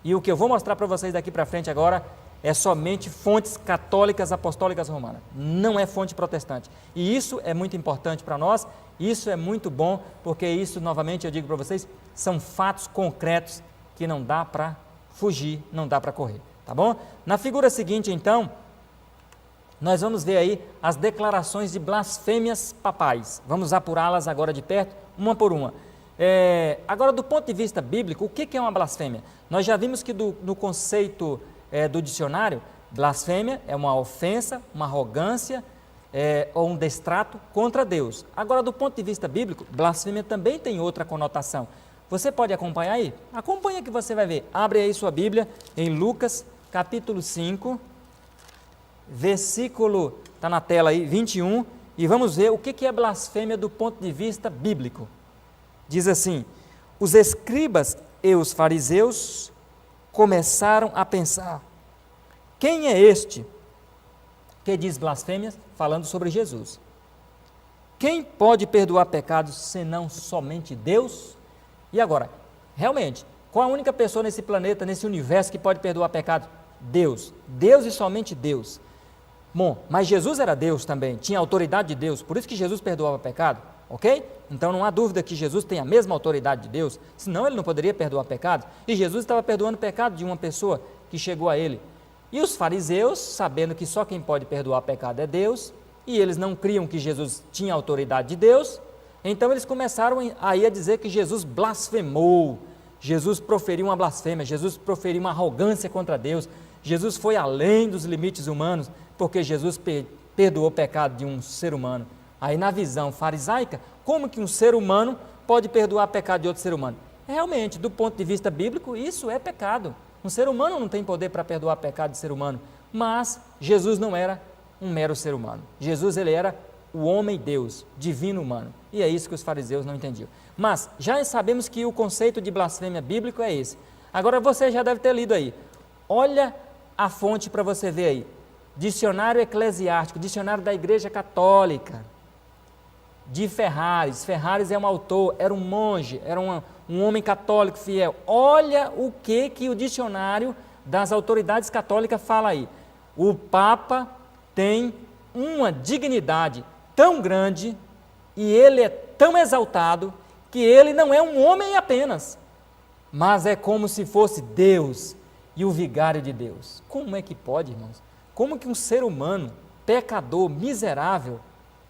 E o que eu vou mostrar para vocês daqui para frente agora é somente fontes católicas apostólicas romanas, não é fonte protestante. E isso é muito importante para nós, isso é muito bom, porque isso, novamente, eu digo para vocês, são fatos concretos que não dá para fugir, não dá para correr, tá bom? Na figura seguinte, então, nós vamos ver aí as declarações de blasfêmias papais. Vamos apurá-las agora de perto, uma por uma. Agora, do ponto de vista bíblico, o que é uma blasfêmia? Nós já vimos que no conceito do dicionário, blasfêmia é uma ofensa, uma arrogância ou um destrato contra Deus. Agora, do ponto de vista bíblico, blasfêmia também tem outra conotação. Você pode acompanhar aí? Acompanha que você vai ver. Abre aí sua Bíblia em Lucas, capítulo 5, versículo, está na tela aí, 21, e vamos ver o que é blasfêmia do ponto de vista bíblico. Diz assim: os escribas e os fariseus começaram a pensar, quem é este que diz blasfêmias falando sobre Jesus? Quem pode perdoar pecados senão somente Deus? E agora, realmente, qual a única pessoa nesse planeta, nesse universo que pode perdoar pecados? Deus. Deus e somente Deus. Bom, mas Jesus era Deus também, tinha a autoridade de Deus, por isso que Jesus perdoava pecado, ok? Então não há dúvida que Jesus tem a mesma autoridade de Deus, senão ele não poderia perdoar pecado. E Jesus estava perdoando o pecado de uma pessoa que chegou a ele. E os fariseus, sabendo que só quem pode perdoar pecado é Deus, e eles não criam que Jesus tinha a autoridade de Deus, então eles começaram aí a dizer que Jesus blasfemou, Jesus proferiu uma blasfêmia, Jesus proferiu uma arrogância contra Deus, Jesus foi além dos limites humanos, porque Jesus perdoou o pecado de um ser humano. Aí na visão farisaica, como que um ser humano pode perdoar pecado de outro ser humano? Realmente, do ponto de vista bíblico, isso é pecado. Um ser humano não tem poder para perdoar pecado de ser humano, mas Jesus não era um mero ser humano. Jesus, ele era o homem Deus, divino humano. E é isso que os fariseus não entendiam. Mas já sabemos que o conceito de blasfêmia bíblico é esse. Agora você já deve ter lido aí. Olha a fonte para você ver aí. Dicionário Eclesiástico, dicionário da Igreja Católica, de Ferraris. Ferraris é um autor, era um monge, era um homem católico fiel. Olha o que o dicionário das autoridades católicas fala aí. O Papa tem uma dignidade tão grande e ele é tão exaltado que ele não é um homem apenas, mas é como se fosse Deus e o vigário de Deus. Como é que pode, irmãos? Como que um ser humano, pecador, miserável,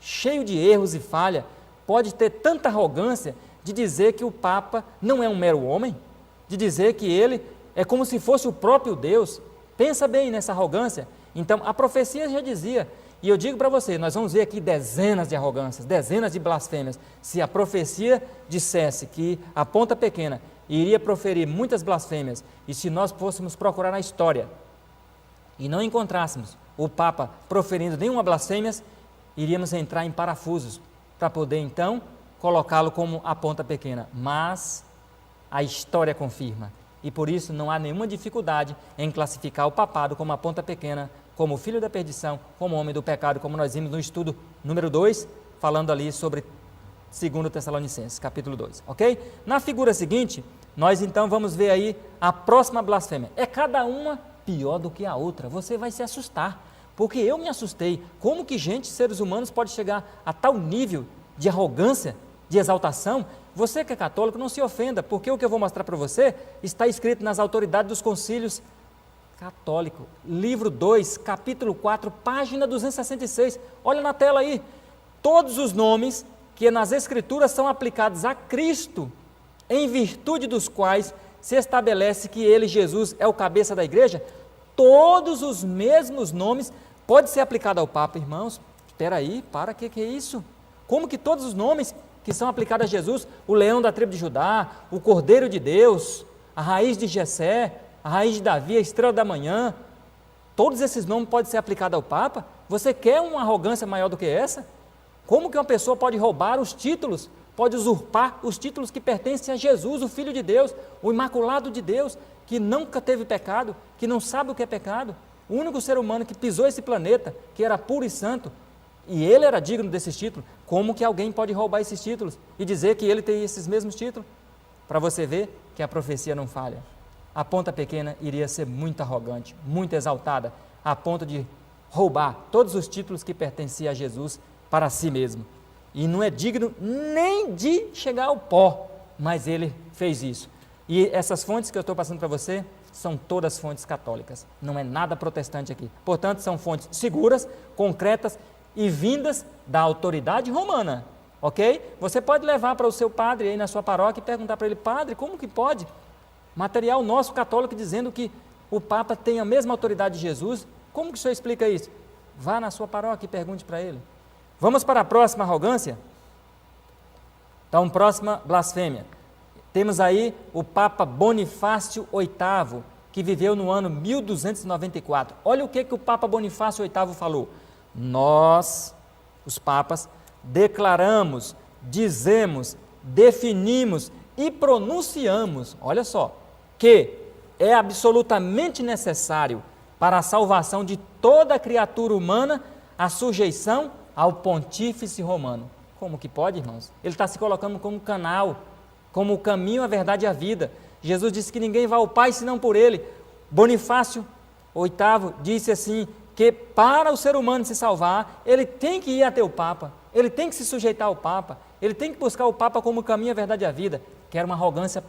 cheio de erros e falha, pode ter tanta arrogância de dizer que o Papa não é um mero homem? De dizer que ele é como se fosse o próprio Deus? Pensa bem nessa arrogância. Então, a profecia já dizia, e eu digo para você, nós vamos ver aqui dezenas de arrogâncias, dezenas de blasfêmias. Se a profecia dissesse que a ponta pequena iria proferir muitas blasfêmias, e se nós fôssemos procurar na história e não encontrássemos o Papa proferindo nenhuma blasfêmia, iríamos entrar em parafusos para poder então colocá-lo como a ponta pequena. Mas a história confirma, e por isso não há nenhuma dificuldade em classificar o papado como a ponta pequena, como o filho da perdição, como homem do pecado, como nós vimos no estudo número 2, falando ali sobre 2 Tessalonicenses, capítulo 2, ok? Na figura seguinte, nós então vamos ver aí a próxima blasfêmia. É cada uma pior do que a outra, você vai se assustar, porque eu me assustei. Como que seres humanos pode chegar a tal nível de arrogância, de exaltação? Você que é católico, não se ofenda, porque o que eu vou mostrar para você está escrito nas autoridades dos concílios católicos, livro 2, capítulo 4, página 266, olha na tela aí, todos os nomes que nas escrituras são aplicados a Cristo, em virtude dos quais se estabelece que ele, Jesus, é o cabeça da igreja, todos os mesmos nomes pode ser aplicado ao Papa. Irmãos, espera aí, que é isso? Como que todos os nomes que são aplicados a Jesus, o leão da tribo de Judá, o Cordeiro de Deus, a raiz de Jessé, a raiz de Davi, a estrela da manhã, todos esses nomes podem ser aplicados ao Papa? Você quer uma arrogância maior do que essa? Como que uma pessoa pode roubar os títulos, pode usurpar os títulos que pertencem a Jesus, o Filho de Deus, o Imaculado de Deus, que nunca teve pecado, que não sabe o que é pecado, o único ser humano que pisou esse planeta, que era puro e santo, e ele era digno desses títulos? Como que alguém pode roubar esses títulos e dizer que ele tem esses mesmos títulos? Para você ver que a profecia não falha. a ponta pequena iria ser muito arrogante, muito exaltada, a ponto de roubar todos os títulos que pertenciam a Jesus para si mesmo. E não é digno nem de chegar ao pó, mas ele fez isso. E essas fontes que eu estou passando para você são todas fontes católicas, não é nada protestante aqui. Portanto, são fontes seguras, concretas e vindas da autoridade romana, ok? Você pode levar para o seu padre aí na sua paróquia e perguntar para ele: padre, como que pode? Material nosso católico dizendo que o Papa tem a mesma autoridade de Jesus, como que o senhor explica isso? Vá na sua paróquia e pergunte para ele. Vamos para a próxima arrogância? Então, próxima blasfêmia. Temos aí o Papa Bonifácio VIII, que viveu no ano 1294. Olha o que o Papa Bonifácio VIII falou. Nós, os papas, declaramos, dizemos, definimos e pronunciamos, olha só, que é absolutamente necessário para a salvação de toda criatura humana a sujeição ao pontífice romano. Como que pode, irmãos? Ele está se colocando como canal, como o caminho, a verdade e a vida. Jesus disse que ninguém vai ao Pai senão por ele. Bonifácio VIII disse assim, que para o ser humano se salvar, ele tem que ir até o Papa, ele tem que se sujeitar ao Papa, ele tem que buscar o Papa como o caminho, a verdade e a vida. Quer uma arrogância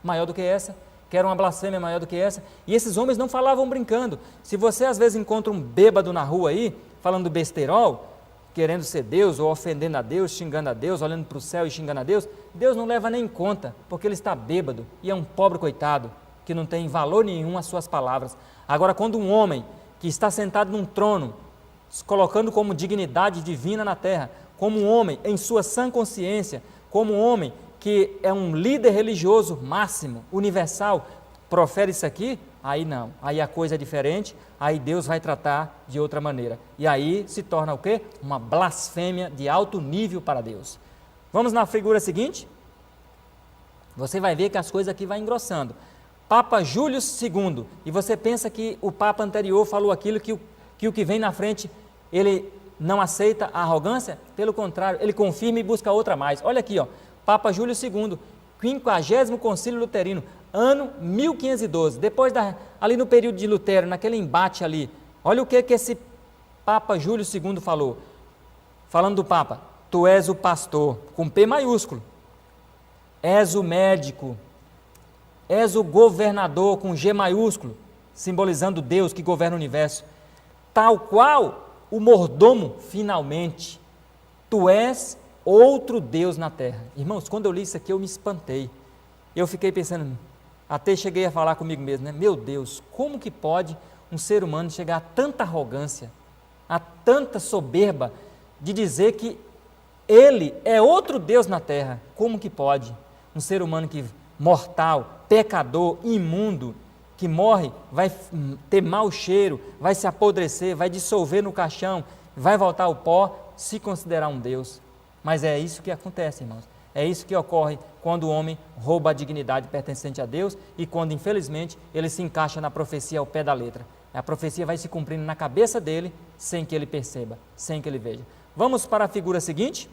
maior do que essa? Quer uma blasfêmia maior do que essa? E esses homens não falavam brincando. Se você às vezes encontra um bêbado na rua aí, falando besteirol, querendo ser Deus, ou ofendendo a Deus, xingando a Deus, olhando para o céu e xingando a Deus, Deus não leva nem em conta, porque ele está bêbado e é um pobre coitado, que não tem valor nenhum as suas palavras. Agora, quando um homem que está sentado num trono, se colocando como dignidade divina na terra, como um homem em sua sã consciência, como um homem que é um líder religioso máximo, universal, profere isso aqui, aí não, aí a coisa é diferente, aí Deus vai tratar de outra maneira. E aí se torna o quê? Uma blasfêmia de alto nível para Deus. Vamos na figura seguinte? Você vai ver que as coisas aqui vão engrossando. Papa Júlio II, e você pensa que o Papa anterior falou aquilo que o que vem na frente, ele não aceita a arrogância? Pelo contrário, ele confirma e busca outra mais. Olha aqui, ó, Papa Júlio II, 50º Concílio Luterino, ano 1512, depois ali no período de Lutero, naquele embate ali, olha o que esse Papa Júlio II falou, falando do Papa: tu és o pastor, com P maiúsculo, és o médico, és o governador, com G maiúsculo, simbolizando Deus que governa o universo, tal qual o mordomo finalmente, tu és outro Deus na terra. Irmãos, quando eu li isso aqui eu me espantei, eu fiquei pensando, até cheguei a falar comigo mesmo, né? Meu Deus, como que pode um ser humano chegar a tanta arrogância, a tanta soberba, de dizer que ele é outro Deus na terra? Como que pode um ser humano que mortal, pecador, imundo, que morre, vai ter mau cheiro, vai se apodrecer, vai dissolver no caixão, vai voltar ao pó, se considerar um Deus? Mas é isso que acontece, irmãos. É isso que ocorre quando o homem rouba a dignidade pertencente a Deus e quando, infelizmente, ele se encaixa na profecia ao pé da letra. A profecia vai se cumprindo na cabeça dele, sem que ele perceba, sem que ele veja. Vamos para a figura seguinte?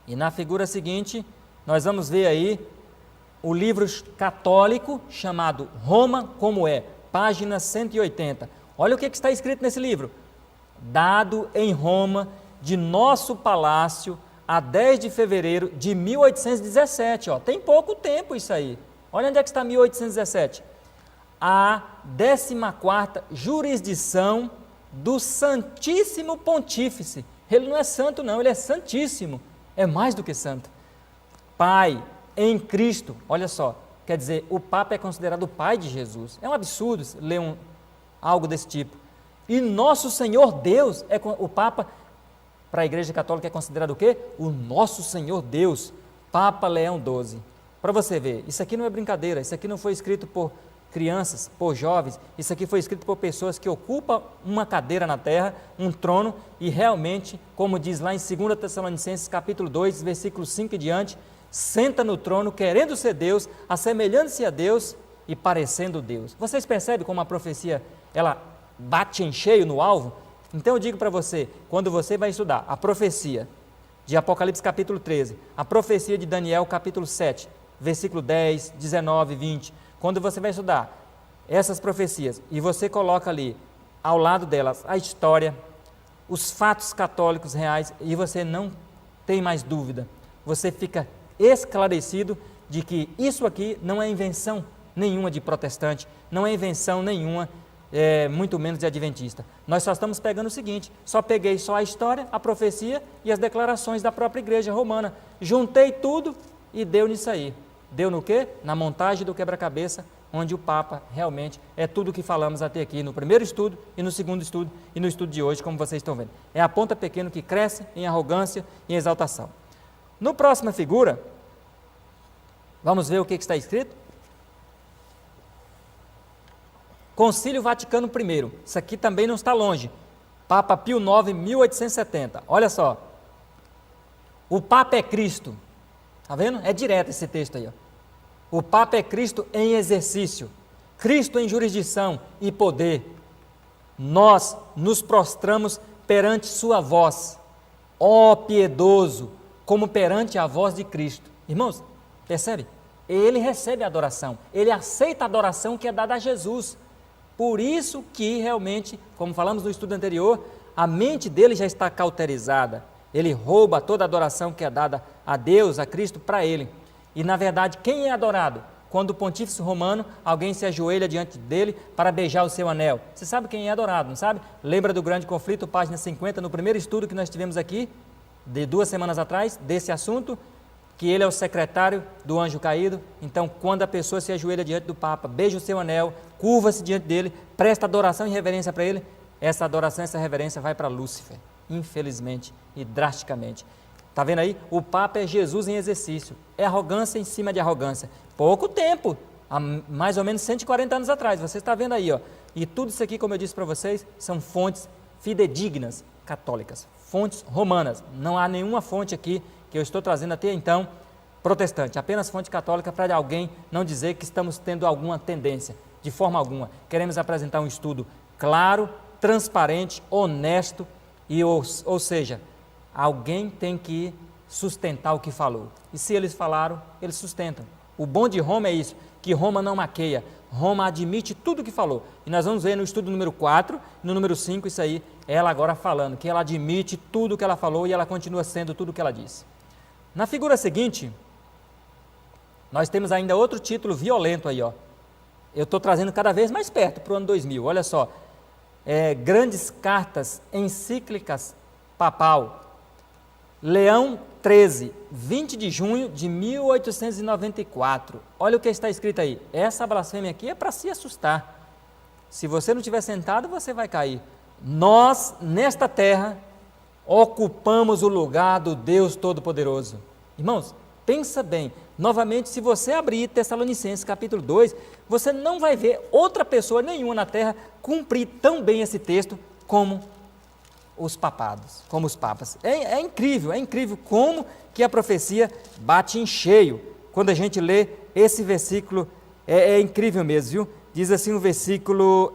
E na figura seguinte, nós vamos ver aí o livro católico chamado Roma Como É, página 180. Olha o que está escrito nesse livro. Dado em Roma, de nosso palácio, a 10 de fevereiro de 1817, ó, tem pouco tempo isso aí. Olha onde é que está 1817. A 14ª jurisdição do Santíssimo Pontífice. Ele não é santo não, ele é santíssimo, é mais do que santo. Pai em Cristo, olha só, quer dizer, o Papa é considerado o pai de Jesus. É um absurdo ler algo desse tipo. E nosso Senhor Deus, o Papa, para a Igreja Católica, é considerado o quê? O nosso Senhor Deus, Papa Leão XII. Para você ver, isso aqui não é brincadeira, isso aqui não foi escrito por crianças, por jovens, isso aqui foi escrito por pessoas que ocupam uma cadeira na terra, um trono, e realmente, como diz lá em 2 Tessalonicenses capítulo 2, versículo 5 e diante, senta no trono querendo ser Deus, assemelhando-se a Deus e parecendo Deus. Vocês percebem como a profecia, ela bate em cheio no alvo? Então eu digo para você, quando você vai estudar a profecia de Apocalipse capítulo 13, a profecia de Daniel capítulo 7, versículo 10, 19, 20. Quando você vai estudar essas profecias e você coloca ali ao lado delas a história, os fatos católicos reais, e você não tem mais dúvida, você fica esclarecido de que isso aqui não é invenção nenhuma de protestante, não é invenção nenhuma, muito menos de adventista. Nós só estamos pegando o seguinte, só peguei só a história, a profecia e as declarações da própria igreja romana, juntei tudo e deu nisso aí. Deu no quê? Na montagem do quebra-cabeça, onde o Papa realmente é tudo o que falamos até aqui, no primeiro estudo e no segundo estudo e no estudo de hoje, como vocês estão vendo. É a ponta pequena que cresce em arrogância e em exaltação. No próxima figura, vamos ver o que está escrito? Concílio Vaticano I, isso aqui também não está longe, Papa Pio IX, 1870, olha só, o Papa é Cristo, está vendo? É direto esse texto aí, ó. O Papa é Cristo em exercício, Cristo em jurisdição e poder. Nós nos prostramos perante sua voz, ó piedoso, como perante a voz de Cristo. Irmãos, percebe? Ele recebe a adoração, ele aceita a adoração que é dada a Jesus. Por isso que realmente, como falamos no estudo anterior, a mente dele já está cauterizada. Ele rouba toda a adoração que é dada a Deus, a Cristo, para ele. E, na verdade, quem é adorado? Quando o pontífice romano, alguém se ajoelha diante dele para beijar o seu anel. Você sabe quem é adorado, não sabe? Lembra do grande conflito, página 50, no primeiro estudo que nós tivemos aqui, de 2 semanas atrás, desse assunto, que ele é o secretário do anjo caído. Então, quando a pessoa se ajoelha diante do Papa, beija o seu anel, curva-se diante dele, presta adoração e reverência para ele, essa adoração, essa reverência vai para Lúcifer, infelizmente e drasticamente. Está vendo aí? O Papa é Jesus em exercício, é arrogância em cima de arrogância. Pouco tempo, há mais ou menos 140 anos atrás, você está vendo aí, ó. E tudo isso aqui, como eu disse para vocês, são fontes fidedignas católicas, fontes romanas. Não há nenhuma fonte aqui que eu estou trazendo até então protestante, apenas fonte católica para alguém não dizer que estamos tendo alguma tendência, de forma alguma. Queremos apresentar um estudo claro, transparente, honesto, ou seja, alguém tem que sustentar o que falou. E se eles falaram, eles sustentam. O bom de Roma é isso, que Roma não maqueia, Roma admite tudo o que falou. E nós vamos ver no estudo número 4, no número 5, isso aí, ela agora falando, que ela admite tudo o que ela falou e ela continua sendo tudo o que ela disse. Na figura seguinte, nós temos ainda outro título violento aí, ó. Eu estou trazendo cada vez mais perto para o ano 2000, olha só. Grandes cartas encíclicas papal. Leão XIII, 20 de junho de 1894. Olha o que está escrito aí. Essa blasfêmia aqui é para se assustar. Se você não estiver sentado, você vai cair. Nós, nesta terra, ocupamos o lugar do Deus Todo-Poderoso. Irmãos, pensa bem. Novamente, se você abrir Tessalonicenses capítulo 2, você não vai ver outra pessoa nenhuma na terra cumprir tão bem esse texto como os papados, como os papas. É incrível como que a profecia bate em cheio. Quando a gente lê esse versículo, é incrível mesmo, viu? Diz assim o versículo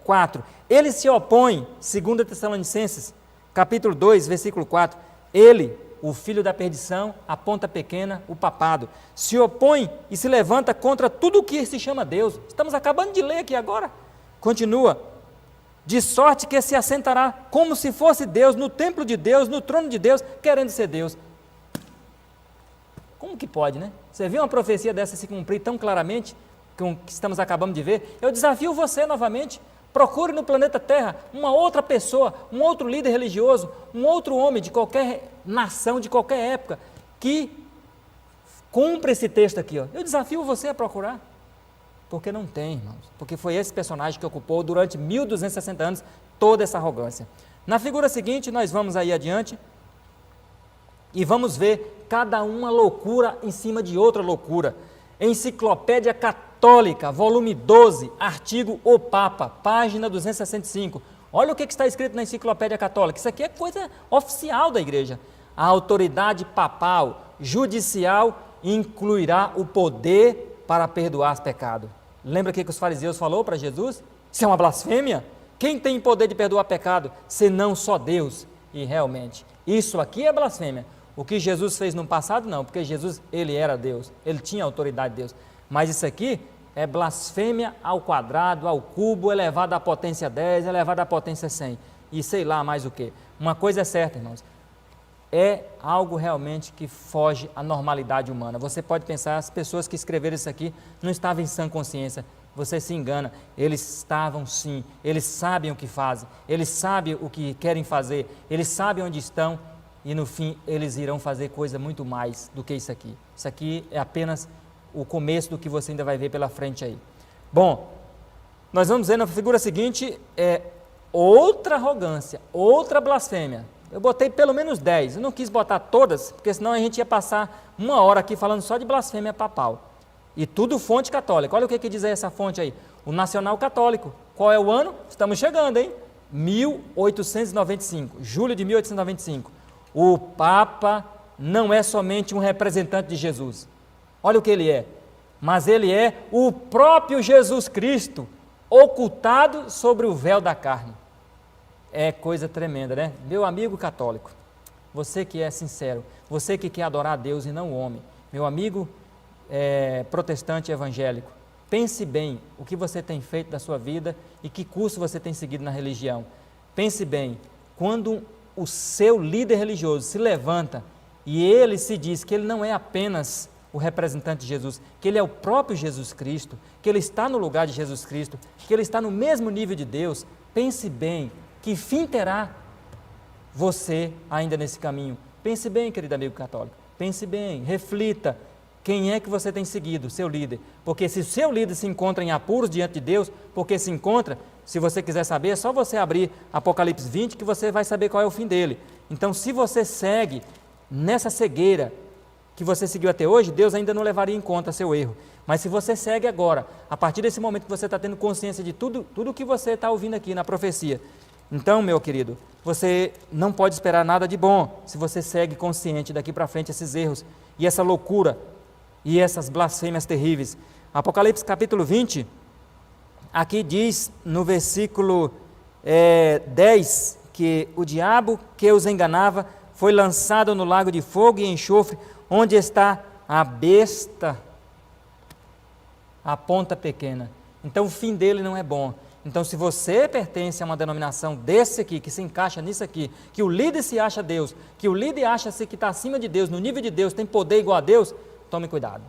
4. Ele se opõe, segundo Tessalonicenses, capítulo 2, versículo 4, ele, o filho da perdição, a ponta pequena, o papado, se opõe e se levanta contra tudo o que se chama Deus. Estamos acabando de ler aqui agora. Continua. De sorte que se assentará como se fosse Deus, no templo de Deus, no trono de Deus, querendo ser Deus. Como que pode, né? Você viu uma profecia dessa se cumprir tão claramente, com o que estamos acabando de ver? Eu desafio você novamente, procure no planeta Terra uma outra pessoa, um outro líder religioso, um outro homem de qualquer nação, de qualquer época, que cumpra esse texto aqui, ó. Eu desafio você a procurar. Porque não tem, irmãos. Porque foi esse personagem que ocupou durante 1260 anos toda essa arrogância. Na figura seguinte, nós vamos aí adiante e vamos ver cada uma loucura em cima de outra loucura. Enciclopédia Católica, volume 12, artigo O Papa, página 265. Olha o que está escrito na Enciclopédia Católica. Isso aqui é coisa oficial da igreja. A autoridade papal, judicial, incluirá o poder para perdoar os pecados. Lembra o que os fariseus falaram para Jesus? Isso é uma blasfêmia? Quem tem poder de perdoar pecado, senão só Deus? E realmente, isso aqui é blasfêmia. O que Jesus fez no passado, não, porque Jesus, ele era Deus, ele tinha a autoridade de Deus. Mas isso aqui é blasfêmia ao quadrado, ao cubo, elevado à potência 10, elevado à potência 100, e sei lá mais o que. Uma coisa é certa, irmãos, é algo realmente que foge à normalidade humana. Você pode pensar, as pessoas que escreveram isso aqui não estavam em sã consciência. Você se engana, eles estavam sim, eles sabem o que fazem, eles sabem o que querem fazer, eles sabem onde estão, e no fim eles irão fazer coisa muito mais do que isso aqui. Isso aqui é apenas o começo do que você ainda vai ver pela frente aí. Bom, nós vamos ver na figura seguinte, outra arrogância, outra blasfêmia. Eu botei pelo menos 10, eu não quis botar todas, porque senão a gente ia passar 1 hora aqui falando só de blasfêmia papal. E tudo fonte católica. Olha o que diz aí essa fonte aí. O Nacional Católico. Qual é o ano? Estamos chegando, hein? 1895, julho de 1895. O Papa não é somente um representante de Jesus. Olha o que ele é. Mas ele é o próprio Jesus Cristo, ocultado sobre o véu da carne. É coisa tremenda, né? Meu amigo católico, você que é sincero, você que quer adorar a Deus e não o homem, meu amigo protestante evangélico, pense bem o que você tem feito da sua vida e que curso você tem seguido na religião. Pense bem, quando o seu líder religioso se levanta e ele se diz que ele não é apenas o representante de Jesus, que ele é o próprio Jesus Cristo, que ele está no lugar de Jesus Cristo, que ele está no mesmo nível de Deus, pense bem, que fim terá você ainda nesse caminho? Pense bem, querido amigo católico, pense bem, reflita, quem é que você tem seguido, seu líder? Porque se o seu líder se encontra em apuros diante de Deus, porque se encontra, se você quiser saber, é só você abrir Apocalipse 20 que você vai saber qual é o fim dele. Então, se você segue nessa cegueira que você seguiu até hoje, Deus ainda não levaria em conta seu erro. Mas se você segue agora, a partir desse momento que você está tendo consciência de tudo que você está ouvindo aqui na profecia, então, meu querido, você não pode esperar nada de bom se você segue consciente daqui para frente esses erros e essa loucura e essas blasfêmias terríveis. Apocalipse capítulo 20, aqui diz no versículo 10, que o diabo que os enganava foi lançado no lago de fogo e enxofre, onde está a besta, a ponta pequena. Então o fim dele não é bom. Então, se você pertence a uma denominação desse aqui, que se encaixa nisso aqui, que o líder se acha Deus, que o líder acha-se que está acima de Deus, no nível de Deus, tem poder igual a Deus, tome cuidado.